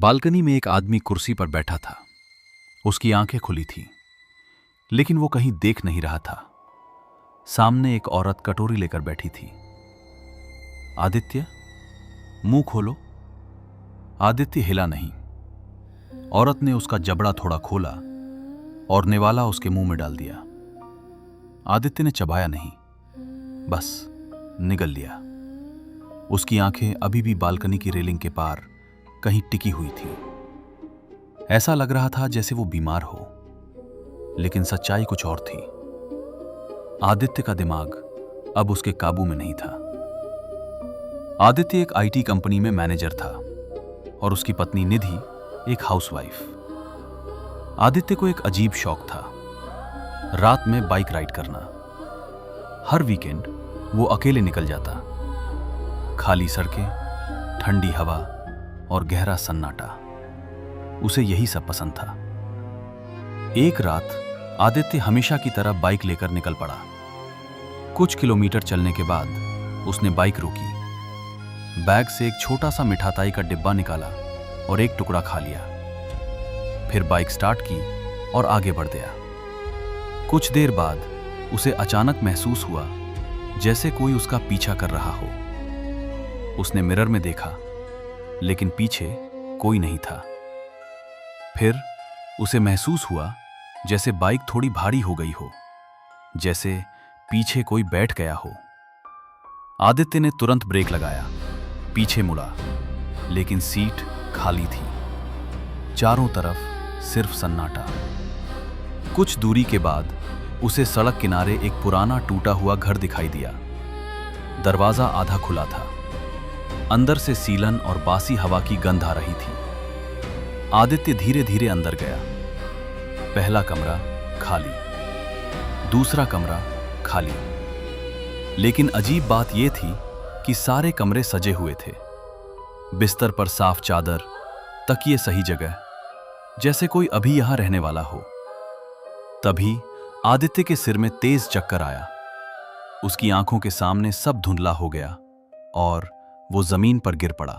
Balcony में एक आदमी कुर्सी पर बैठा था। उसकी आंखें खुली थीं, लेकिन वो कहीं देख नहीं रहा था। सामने एक औरत कटोरी लेकर बैठी थी। आदित्य, मुंह खोलो। आदित्य हिला नहीं। औरत ने उसका जबड़ा थोड़ा खोला और निवाला उसके मुंह में डाल दिया। आदित्य ने चबाया नहीं, बस निगल लिया। उसकी आंखें अभी भी बालकनी की रेलिंग के पार कहीं टिकी हुई थी। ऐसा लग रहा था जैसे वो बीमार हो, लेकिन सच्चाई कुछ और थी। आदित्य का दिमाग अब उसके काबू में नहीं था। आदित्य एक आईटी कंपनी में मैनेजर था और उसकी पत्नी निधि एक हाउसवाइफ। आदित्य को एक अजीब शौक था, रात में बाइक राइड करना। हर वीकेंड वो अकेले निकल जाता। खाली सड़कें, ठंडी हवा और गहरा सन्नाटा, उसे यही सब पसंद था। एक रात आदित्य हमेशा की तरह बाइक लेकर निकल पड़ा। कुछ किलोमीटर चलने के बाद उसने बाइक रोकी, बैग से एक छोटा सा मिठाई का डिब्बा निकाला और एक टुकड़ा खा लिया। फिर बाइक स्टार्ट की और आगे बढ़ गया। कुछ देर बाद उसे अचानक महसूस हुआ जैसे कोई उसका पीछा कर रहा हो। उसने मिरर में देखा, लेकिन पीछे कोई नहीं था। फिर उसे महसूस हुआ जैसे बाइक थोड़ी भारी हो गई हो, जैसे पीछे कोई बैठ गया हो। आदित्य ने तुरंत ब्रेक लगाया, पीछे मुड़ा, लेकिन सीट खाली थी। चारों तरफ सिर्फ सन्नाटा। कुछ दूरी के बाद उसे सड़क किनारे एक पुराना टूटा हुआ घर दिखाई दिया। दरवाजा आधा खुला था। अंदर से सीलन और बासी हवा की गंध आ रही थी। आदित्य धीरे धीरे अंदर गया। पहला कमरा खाली, दूसरा कमरा खाली। लेकिन अजीब बात यह थी कि सारे कमरे सजे हुए थे। बिस्तर पर साफ चादर, तकिए सही जगह, जैसे कोई अभी यहां रहने वाला हो। तभी आदित्य के सिर में तेज चक्कर आया। उसकी आंखों के सामने सब धुंधला हो गया और वो जमीन पर गिर पड़ा।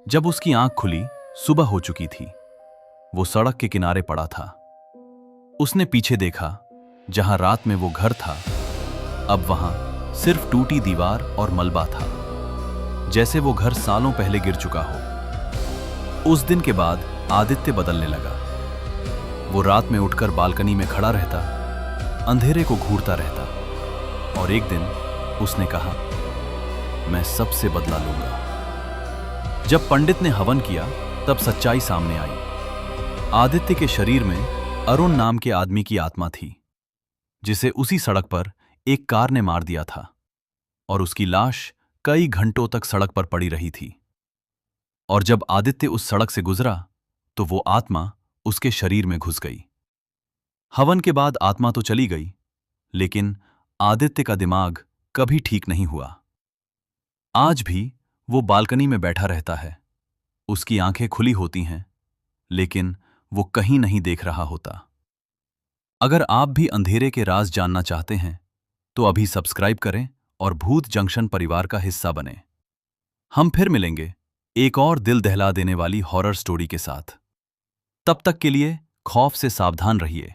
जब उसकी आंख खुली, सुबह हो चुकी थी। वो सड़क के किनारे पड़ा था। उसने पीछे देखा, जहां रात में वो घर था, अब वहां सिर्फ टूटी दीवार और मलबा था, जैसे वो घर सालों पहले गिर चुका हो। उस दिन के बाद आदित्य बदलने लगा। वो रात में उठकर बालकनी में खड़ा रहता, अंधेरे को घूरता रहता, और एक दिन उसने कहा, मैं सबसे बदला लूंगा। जब पंडित ने हवन किया, तब सच्चाई सामने आई। आदित्य के शरीर में अरुण नाम के आदमी की आत्मा थी, जिसे उसी सड़क पर एक कार ने मार दिया था, और उसकी लाश कई घंटों तक सड़क पर पड़ी रही थी। और जब आदित्य उस सड़क से गुजरा, तो वो आत्मा उसके शरीर में घुस गई। हवन के बाद आत्मा तो चली गई, लेकिन आदित्य का दिमाग कभी ठीक नहीं हुआ। आज भी वो बालकनी में बैठा रहता है। उसकी आंखें खुली होती हैं, लेकिन वो कहीं नहीं देख रहा होता। अगर आप भी अंधेरे के राज जानना चाहते हैं, तो अभी सब्सक्राइब करें और भूत जंक्शन परिवार का हिस्सा बनें। हम फिर मिलेंगे एक और दिल दहला देने वाली हॉरर स्टोरी के साथ। तब तक के लिए खौफ से सावधान रहिए।